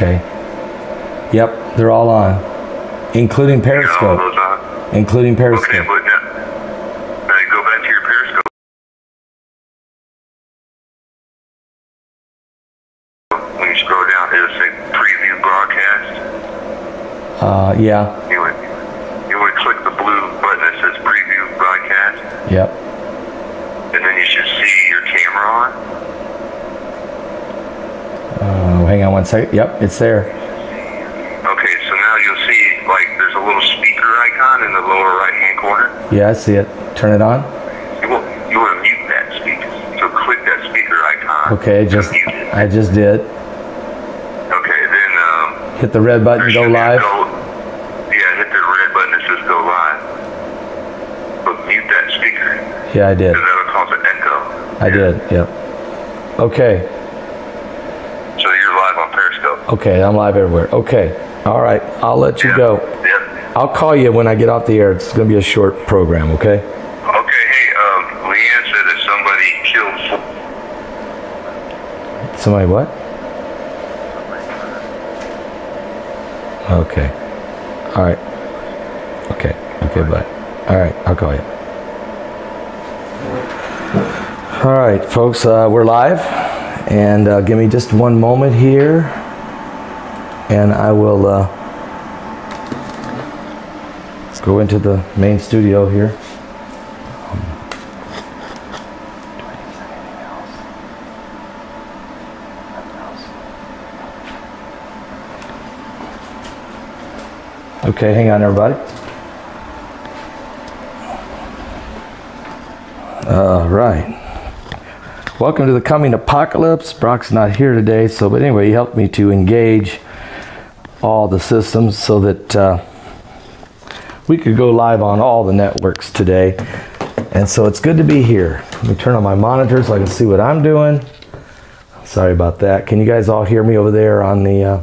Okay. Yep, they're all on, including Periscope. All those on? Including Periscope. Okay, but now you go back to your Periscope. When you scroll down, it'll say preview broadcast. Yeah. You would click the blue button that says preview broadcast. Yep. And then you should see your camera on. Hang on one second. Yep, it's there. Okay, so now you'll see, like, there's a little speaker icon in the lower right-hand corner. Yeah, I see it. Turn it on. You want to mute that speaker. So click that speaker icon. Okay, I just did. Okay, then hit the red button, go live. Yeah, hit the red button that says go live. But mute that speaker. Yeah, I did. Because that'll cause an echo. I did, yep. Okay. So you're live on Periscope. Okay, I'm live everywhere. Okay, all right, I'll let you go. Yep. I'll call you when I get off the air. It's going to be a short program, okay? Okay, hey, Leanne said that somebody killed... Somebody what? Okay. All right. Okay, bye. All right, I'll call you. All right, folks, we're live. And give me just one moment here. And I will... let's go into the main studio here. Okay, hang on, everybody. All right. Welcome to the coming apocalypse. Brock's not here today, but anyway, he helped me to engage all the systems so that we could go live on all the networks today. And so it's good to be here. Let me turn on my monitor so I can see what I'm doing. Sorry about that. Can you guys all hear me over there on the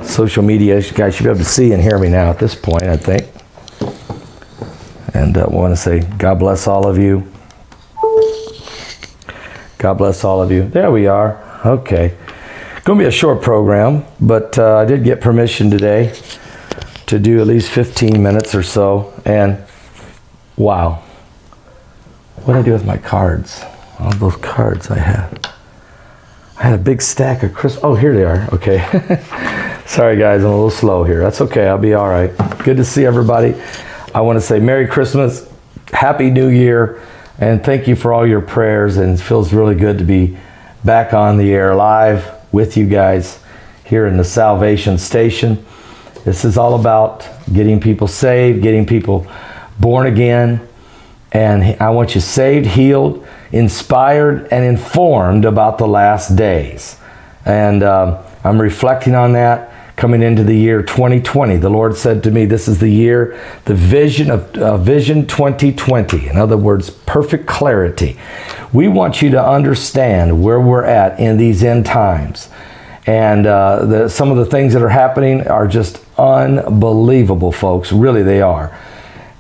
social media? You guys should be able to see and hear me now at this point, I think. And I want to say God bless all of you. God bless all of you. There we are. Okay. Going to be a short program, but I did get permission today to do at least 15 minutes or so. And wow. What did I do with my cards? All those cards I had. I had a big stack of Christmas. Oh, here they are. Okay. Sorry, guys. I'm a little slow here. That's okay. I'll be all right. Good to see everybody. I want to say Merry Christmas. Happy New Year. And thank you for all your prayers, and it feels really good to be back on the air live with you guys here in the Salvation Station. This is all about getting people saved, getting people born again, and I want you saved, healed, inspired, and informed about the last days. And I'm reflecting on that coming into the year 2020. The Lord said to me, this is the year, the vision of Vision 2020. In other words, perfect clarity. We want you to understand where we're at in these end times. And some of the things that are happening are just unbelievable, folks. Really, they are.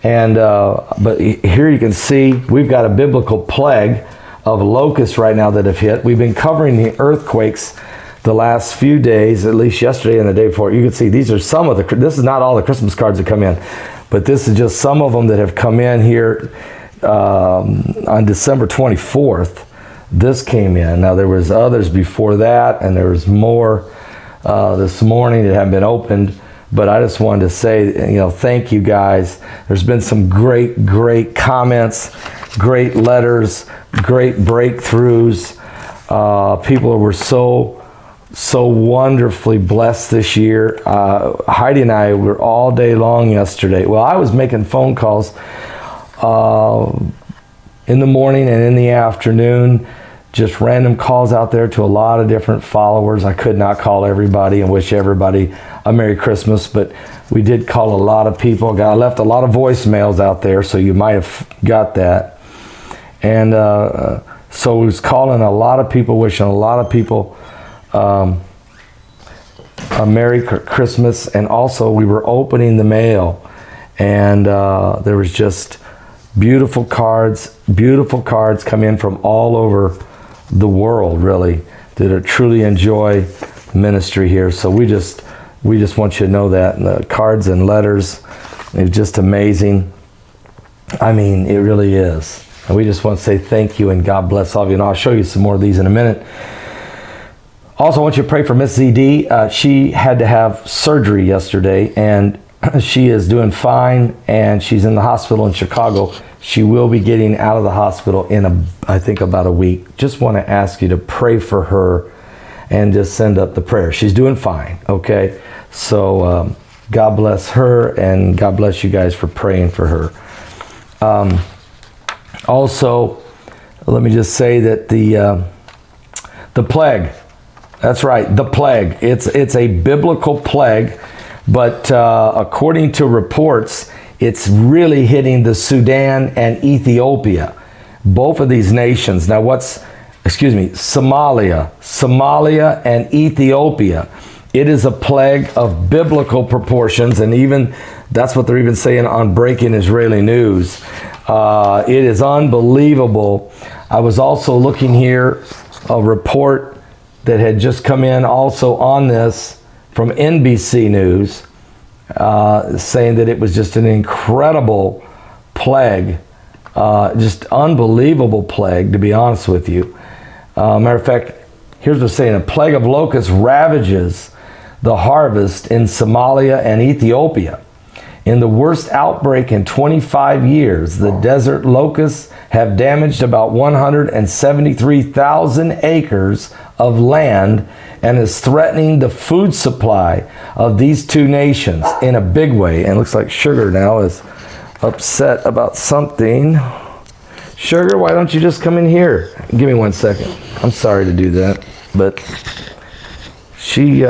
And but here you can see we've got a biblical plague of locusts right now that have hit. We've been covering the earthquakes the last few days, at least yesterday and the day before. You can see these are some of the, this is not all the Christmas cards that come in, but this is just some of them that have come in here on December 24th. This came in. Now there was others before that, and there was more this morning that haven't been opened. But I just wanted to say, thank you guys. There's been some great comments, great letters, great breakthroughs. People were so wonderfully blessed this year. Heidi and I were all day long yesterday. Well, I was making phone calls in the morning and in the afternoon, just random calls out there to a lot of different followers. I could not call everybody and wish everybody a Merry Christmas, but we did call a lot of people. I left a lot of voicemails out there, so you might have got that. And so we was calling a lot of people, wishing a lot of people a Merry Christmas. And also we were opening the mail, and there was just beautiful cards come in from all over the world, really, that truly enjoy ministry here. So we just want you to know that. And the cards and letters, it's just amazing. I mean, it really is. And we just want to say thank you and God bless all of you. And I'll show you some more of these in a minute. Also, I want you to pray for Miss ZD. She had to have surgery yesterday, and she is doing fine, and she's in the hospital in Chicago. She will be getting out of the hospital in, I think, about a week. Just want to ask you to pray for her and just send up the prayer. She's doing fine, okay? So God bless her, and God bless you guys for praying for her. Also, let me just say that the plague, that's right, the plague. It's a biblical plague, but according to reports, it's really hitting the Sudan and Ethiopia, both of these nations. Now Somalia and Ethiopia. It is a plague of biblical proportions, and even that's what they're even saying on Breaking Israeli News. It is unbelievable. I was also looking here, a report that had just come in also on this from NBC News, saying that it was just an incredible plague, just unbelievable plague, to be honest with you. Matter of fact, here's what they're saying: a plague of locusts ravages the harvest in Somalia and Ethiopia. In the worst outbreak in 25 years, the desert locusts have damaged about 173,000 acres of land and is threatening the food supply of these two nations in a big way. And it looks like Sugar now is upset about something. Sugar, why don't you just come in here? Give me 1 second. I'm sorry to do that, but she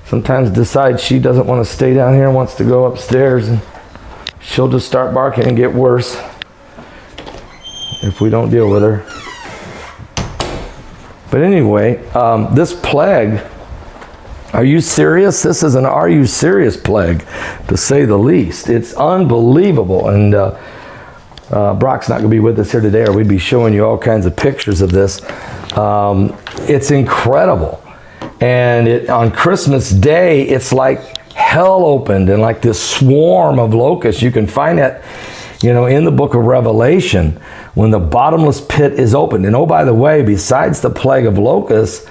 sometimes decides she doesn't want to stay down here and wants to go upstairs, and she'll just start barking and get worse if we don't deal with her. But anyway, this plague, are you serious? This is an are you serious plague, to say the least. It's unbelievable. And Brock's not going to be with us here today, or we'd be showing you all kinds of pictures of this. It's incredible. And on Christmas Day, it's like hell opened, and like this swarm of locusts. You can find that, in the book of Revelation, when the bottomless pit is opened. And oh, by the way, besides the plague of locusts,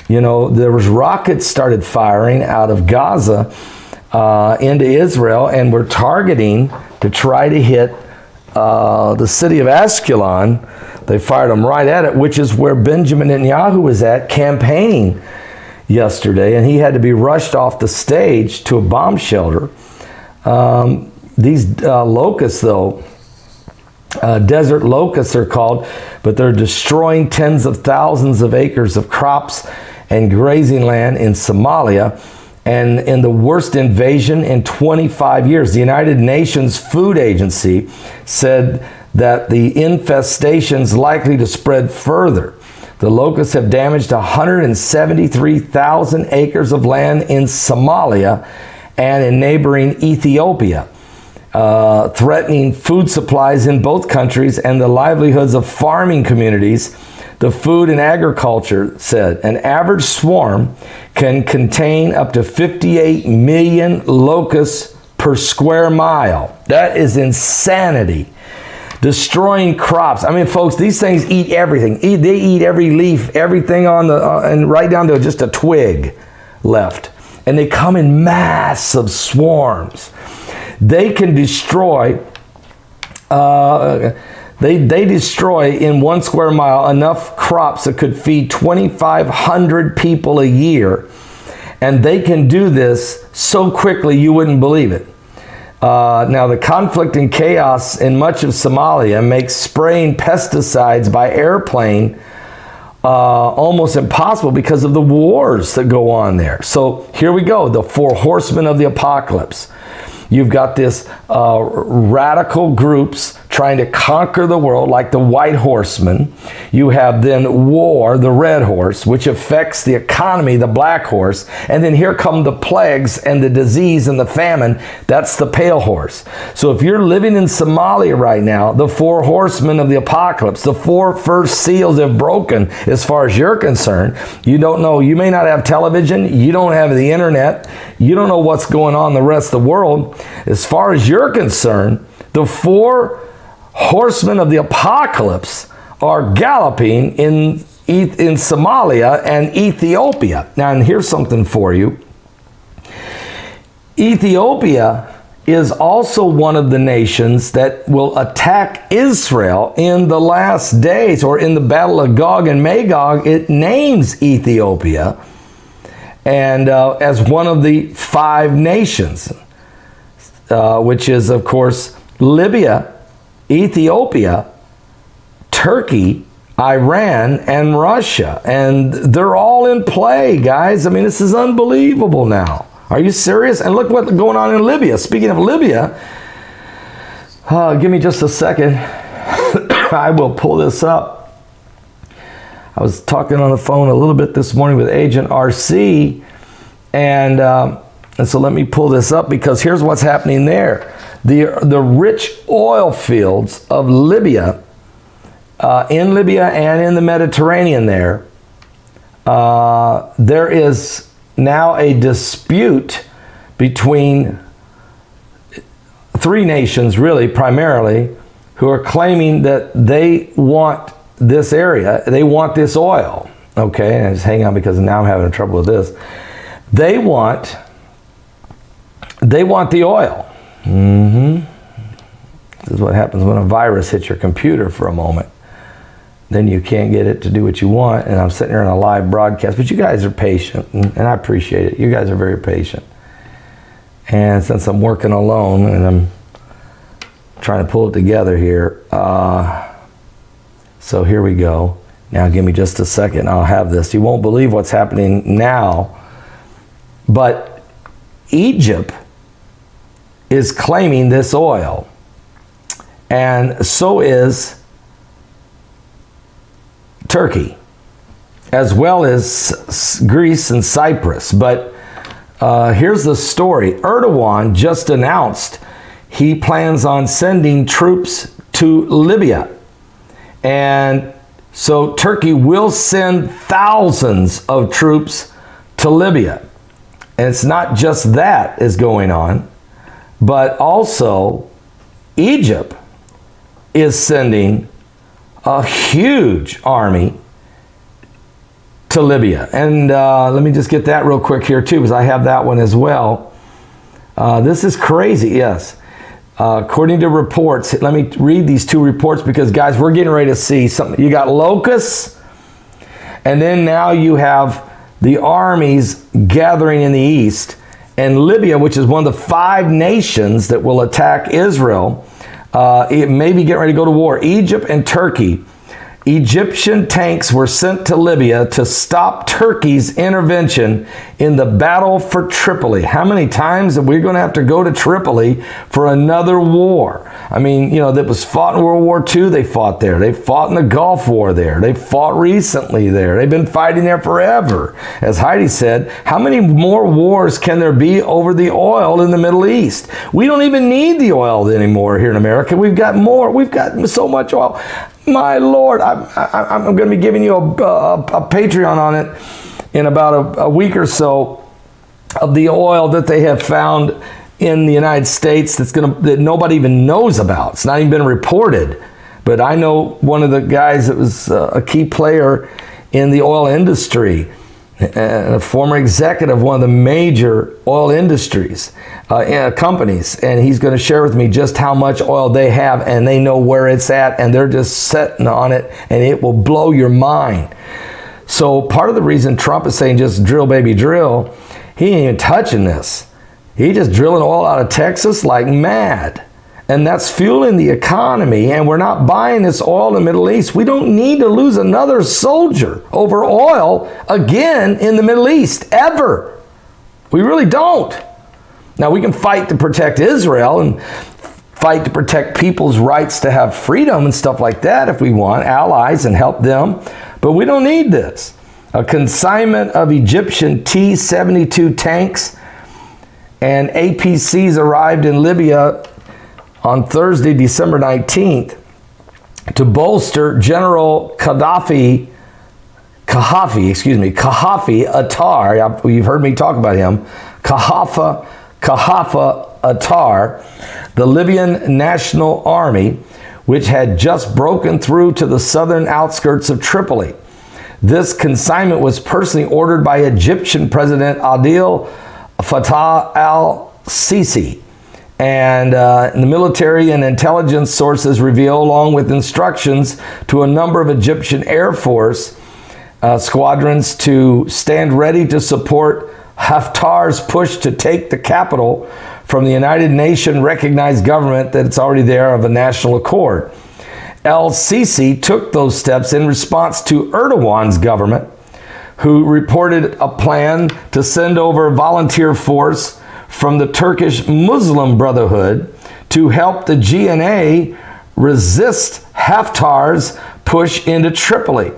there was rockets started firing out of Gaza into Israel, and we're targeting to try to hit the city of Ashkelon. They fired them right at it, which is where Benjamin Netanyahu was at campaigning yesterday, and he had to be rushed off the stage to a bomb shelter. These locusts, though, desert locusts are called, but they're destroying tens of thousands of acres of crops and grazing land in Somalia, and in the worst invasion in 25 years. The United Nations Food Agency said that the infestation's likely to spread further. The locusts have damaged 173,000 acres of land in Somalia and in neighboring Ethiopia, threatening food supplies in both countries and the livelihoods of farming communities. The Food and Agriculture said an average swarm can contain up to 58 million locusts per square mile. That is insanity. Destroying crops. I mean, folks, these things eat everything. They eat every leaf, everything on and right down to just a twig left. And they come in massive swarms. They can destroy, they destroy in 1 square mile enough crops that could feed 2,500 people a year. And they can do this so quickly you wouldn't believe it. Now, the conflict and chaos in much of Somalia makes spraying pesticides by airplane almost impossible because of the wars that go on there. So here we go, the 4 horsemen of the apocalypse. You've got this radical groups trying to conquer the world like the white horseman. You have then war, the red horse, which affects the economy, the black horse. And then here come the plagues and the disease and the famine. That's the pale horse. So if you're living in Somalia right now, the 4 horsemen of the apocalypse, the 4 first seals have broken as far as you're concerned. You don't know, you may not have television, you don't have the internet, you don't know what's going on in the rest of the world. As far as you're concerned, the 4 horsemen of the apocalypse are galloping in Somalia and Ethiopia. Now, and here's something for you. Ethiopia is also one of the nations that will attack Israel in the last days, or in the battle of Gog and Magog. It names Ethiopia and as one of the 5 nations, which is, of course, Libya, Ethiopia, Turkey, Iran, and Russia. And they're all in play, guys. I mean, this is unbelievable now. Are you serious? And look what's going on in Libya. Speaking of Libya, give me just a second. I will pull this up. I was talking on the phone a little bit this morning with Agent RC, and so let me pull this up, because here's what's happening there. The rich oil fields of Libya, in Libya and in the Mediterranean there is now a dispute between 3 nations, really, primarily, who are claiming that they want this area, they want this oil. Okay, and just hang on, because now I'm having trouble with this. They want the oil. This is what happens when a virus hits your computer for a moment. Then you can't get it to do what you want, and I'm sitting here on a live broadcast. But you guys are patient, and I appreciate it. You guys are very patient. And since I'm working alone and I'm trying to pull it together here, so here we go. Now give me just a second, I'll have this. You won't believe what's happening now, but Egypt is claiming this oil, and so is Turkey, as well as Greece and Cyprus. But here's the story. Erdogan just announced he plans on sending troops to Libya. And so Turkey will send thousands of troops to Libya. And it's not just that is going on, but also Egypt is sending a huge army to Libya. And let me just get that real quick here too, because I have that one as well. This is crazy, yes. According to reports, let me read these 2 reports, because guys, we're getting ready to see something. You got Locust, and then now you have the armies gathering in the east. And Libya, which is one of the 5 nations that will attack Israel, it may be getting ready to go to war. Egypt and Turkey. Egyptian tanks were sent to Libya to stop Turkey's intervention in the battle for Tripoli. How many times are we going to have to go to Tripoli for another war? I mean, you know, that was fought in World War II, they fought there. They fought in the Gulf War there. They fought recently there. They've been fighting there forever. As Heidi said, how many more wars can there be over the oil in the Middle East? We don't even need the oil anymore here in America. We've got more. We've got so much oil. My Lord, I'm going to be giving you a Patreon on it in about a week or so, of the oil that they have found in the United States that nobody even knows about. It's not even been reported. But I know one of the guys that was a key player in the oil industry, a former executive of one of the major oil industries companies, and he's going to share with me just how much oil they have, and they know where it's at, and they're just sitting on it, and it will blow your mind. So part of the reason Trump is saying just drill, baby, drill, he ain't even touching this. He's just drilling oil out of Texas like mad. And that's fueling the economy, and we're not buying this oil in the Middle East. We don't need to lose another soldier over oil again in the Middle East, ever. We really don't. Now, we can fight to protect Israel and fight to protect people's rights to have freedom and stuff like that if we want, allies, and help them. But we don't need this. A consignment of Egyptian T-72 tanks and APCs arrived in Libya on Thursday, December 19th, to bolster General Gaddafi Attar. You've heard me talk about him. Khalifa Attar, the Libyan National Army, which had just broken through to the southern outskirts of Tripoli. This consignment was personally ordered by Egyptian President Abdel Fattah al-Sisi. And the military and intelligence sources reveal, along with instructions to a number of Egyptian Air Force squadrons to stand ready to support Haftar's push to take the capital from the United Nations recognized government that it's already there of a national accord. El-Sisi took those steps in response to Erdogan's government, who reported a plan to send over a volunteer force from the Turkish Muslim Brotherhood to help the GNA resist Haftar's push into Tripoli.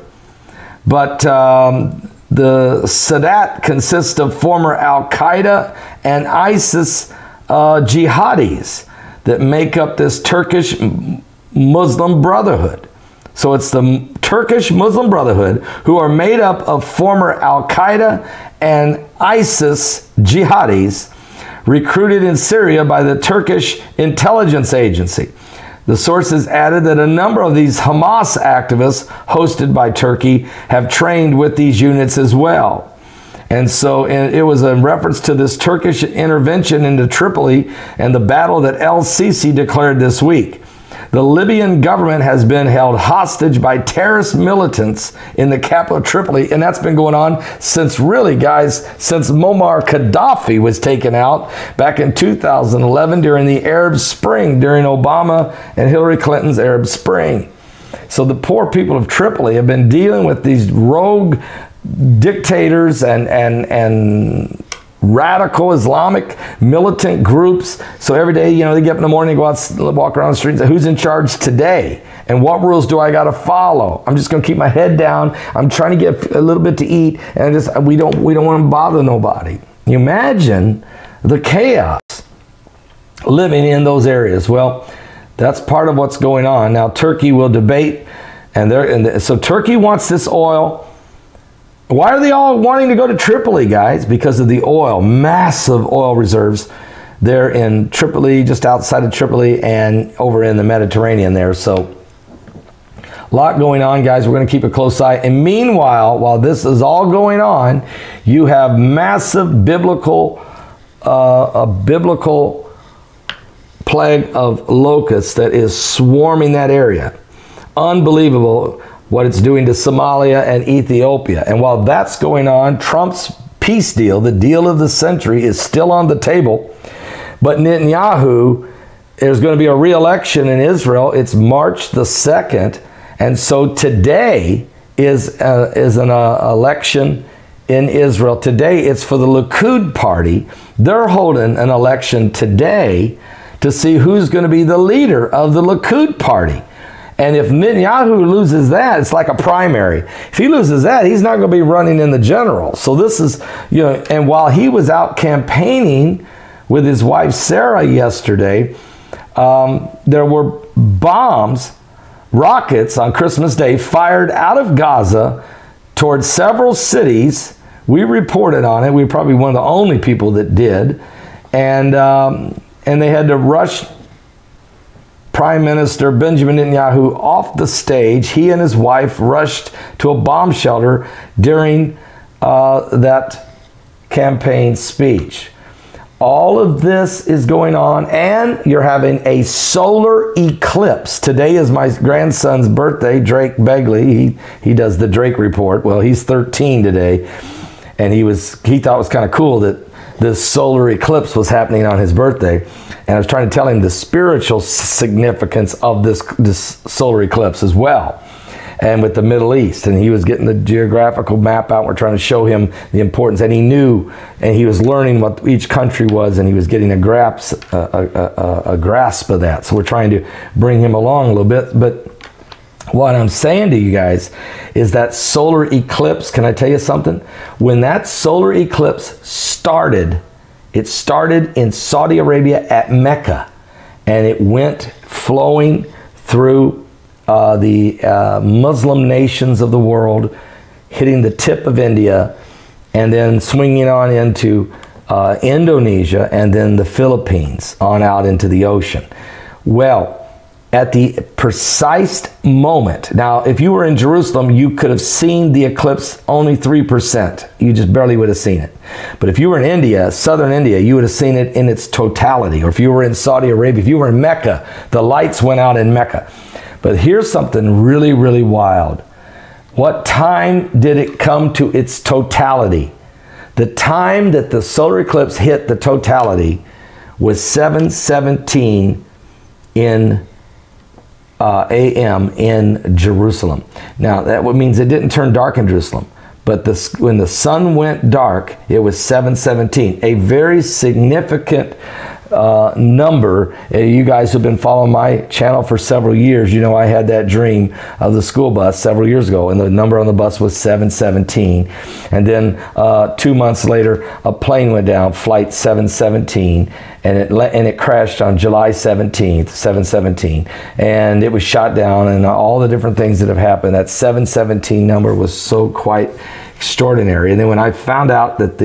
But the Sadat consists of former Al-Qaeda and ISIS jihadis that make up this Turkish Muslim Brotherhood. So it's the Turkish Muslim Brotherhood, who are made up of former Al-Qaeda and ISIS jihadis recruited in Syria by the Turkish intelligence agency. The sources added that a number of these Hamas activists hosted by Turkey have trained with these units as well. And so it was in reference to this Turkish intervention into Tripoli and the battle that El-Sisi declared this week. The Libyan government has been held hostage by terrorist militants in the capital of Tripoli, and that's been going on since, really, guys, since Muammar Gaddafi was taken out back in 2011 during the Arab Spring, during Obama and Hillary Clinton's Arab Spring. So the poor people of Tripoli have been dealing with these rogue dictators and radical Islamic militant groups. So every day, they get up in the morning, go out, walk around the streets, and say, who's in charge today? And what rules do I got to follow? I'm just going to keep my head down. I'm trying to get a little bit to eat, and we don't want to bother nobody. You imagine the chaos living in those areas. Well, that's part of what's going on. Now, Turkey will debate, so Turkey wants this oil. Why are they all wanting to go to Tripoli, guys? Because of the oil, massive oil reserves there in Tripoli, just outside of Tripoli, and over in the Mediterranean there. So a lot going on, guys. We're going to keep a close eye. And meanwhile, while this is all going on, you have massive a biblical plague of locusts that is swarming that area. Unbelievable what it's doing to Somalia and Ethiopia. And while that's going on, Trump's peace deal, the deal of the century, is still on the table. But Netanyahu, there's going to be a re-election in Israel. It's March the 2nd. And so today is an election in Israel. Today it's for the Locust party. They're holding an election today to see who's going to be the leader of the Locust party. And if Netanyahu loses that, it's like a primary. If he loses that, he's not going to be running in the general. So this is, and while he was out campaigning with his wife Sarah yesterday, there were bombs, rockets on Christmas Day fired out of Gaza towards several cities. We reported on it. We were probably one of the only people that did. And they had to rush Prime Minister Benjamin Netanyahu off the stage. He and his wife rushed to a bomb shelter during that campaign speech. All of this is going on, and you're having a solar eclipse. Today is my grandson's birthday, Drake Begley. He does the Drake Report. Well, he's 13 today, and he thought it was kind of cool that this solar eclipse was happening on his birthday. And I was trying to tell him the spiritual significance of this solar eclipse as well. and with the Middle East, and he was getting the geographical map out. We're trying to show him the importance, and he knew, and he was learning what each country was, and he was getting a grasp of that. So we're trying to bring him along a little bit. But what I'm saying to you guys is that solar eclipse, can I tell you something? When that solar eclipse started, it started in Saudi Arabia at Mecca, and it went flowing through the Muslim nations of the world, hitting the tip of India, and then swinging on into Indonesia, and then the Philippines on out into the ocean. Well, at the precise moment, now if you were in Jerusalem, you could have seen the eclipse only 3%. You just barely would have seen it. But if you were in India, southern India, you would have seen it in its totality. Or if you were in Saudi Arabia, if you were in Mecca, the lights went out in Mecca. But here's something really, really wild. What time did it come to its totality? The time that the solar eclipse hit the totality was 7:17 in a.m. in Jerusalem. Now that means it didn't turn dark in Jerusalem, but when the sun went dark, it was 7:17. A very significant number. You guys who've been following my channel for several years, you know I had that dream of the school bus several years ago, and the number on the bus was 717. And then 2 months later, a plane went down, flight 717, and it crashed on July 17th, 717, and it was shot down, and all the different things that have happened. That 717 number was so quite extraordinary. And then when I found out that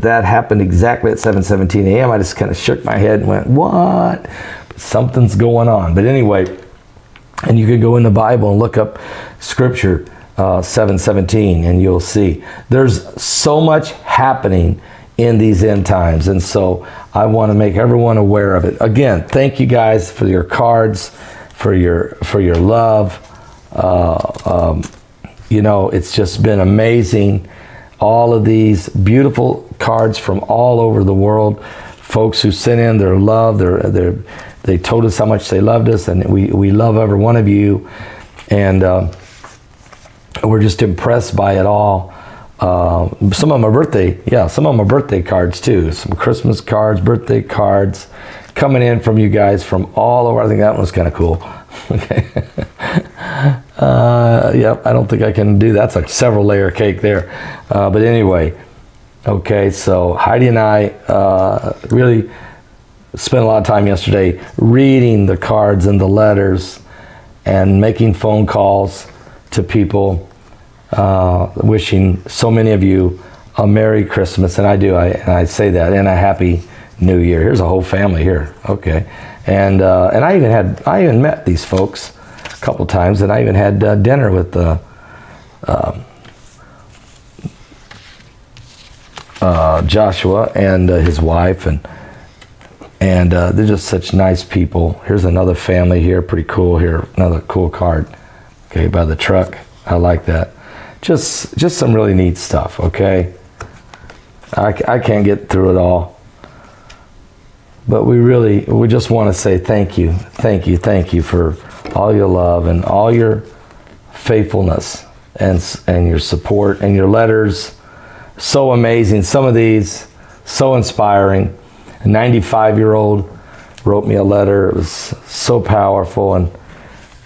that happened exactly at 7:17 a.m., I just kind of shook my head and went, what? Something's going on. But anyway, and you could go in the Bible and look up scripture 7:17, and you'll see there's so much happening in these end times. And so I want to make everyone aware of it. Again, thank you guys for your cards, for your love. You know, it's just been amazing. All of these beautiful cards from all over the world. Folks who sent in their love, they told us how much they loved us, and we love every one of you. And we're just impressed by it all. Some of them are birthday, some of them are birthday cards too. Some Christmas cards, birthday cards coming in from you guys from all over. I think that one's kind of cool. Okay. Yep, I don't think I can do that. That's like several layer cake there. But anyway, okay, so Heidi and I really spent a lot of time yesterday reading the cards and the letters and making phone calls to people, wishing so many of you a Merry Christmas. And I do, I say that, and a Happy New Year. Here's a whole family here. Okay. And I even met these folks a couple times, and I even had dinner with Joshua and his wife, and they're just such nice people. Here's another family here, pretty cool here, another cool card, okay, by the truck. I like that. Just some really neat stuff, okay? I can't get through it all. But we just want to say thank you for all your love and all your faithfulness and your support and your letters. So amazing. Some of these, so inspiring. A 95-year-old wrote me a letter. It was so powerful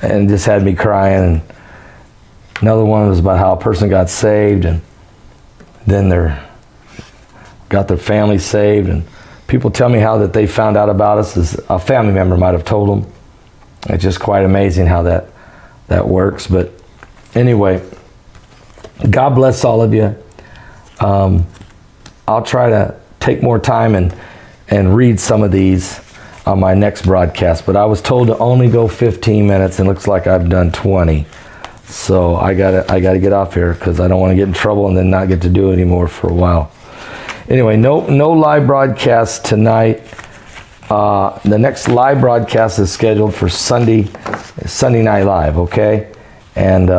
and just had me crying. And another one was about how a person got saved, and then got their family saved. And people tell me how that they found out about us as a family member might have told them. It's just quite amazing how that works. But anyway, God bless all of you. I'll try to take more time and read some of these on my next broadcast. But I was told to only go 15 minutes, and it looks like I've done 20. So I gotta get off here because I don't want to get in trouble and then not get to do it anymore for a while. Anyway, no live broadcast tonight. The next live broadcast is scheduled for Sunday Night Live, okay? And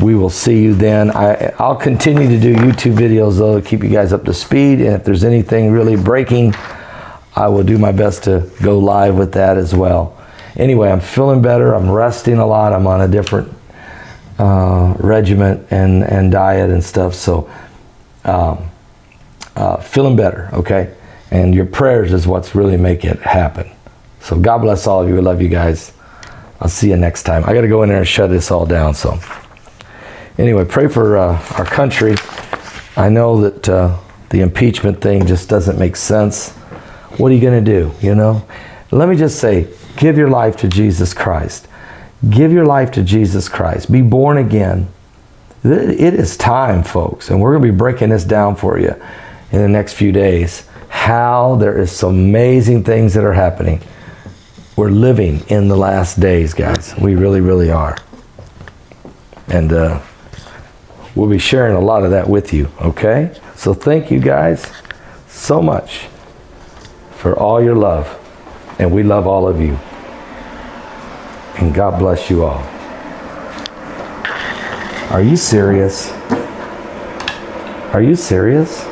we will see you then. I'll continue to do YouTube videos, though, to keep you guys up to speed. And if there's anything really breaking, I will do my best to go live with that as well. Anyway, I'm feeling better. I'm resting a lot. I'm on a different regimen and diet and stuff. So feeling better, okay? And your prayers is what's really make it happen. So God bless all of you. I love you guys. I'll see you next time. I got to go in there and shut this all down. So anyway, pray for our country. I know that the impeachment thing just doesn't make sense. What are you going to do, you know? Let me just say, give your life to Jesus Christ. Give your life to Jesus Christ. Be born again. It is time, folks, and we're going to be breaking this down for you in the next few days, how there is some amazing things that are happening. We're living in the last days, guys. We really, really are. And we'll be sharing a lot of that with you, okay? So thank you guys so much for all your love. And we love all of you. And God bless you all. Are you serious? Are you serious?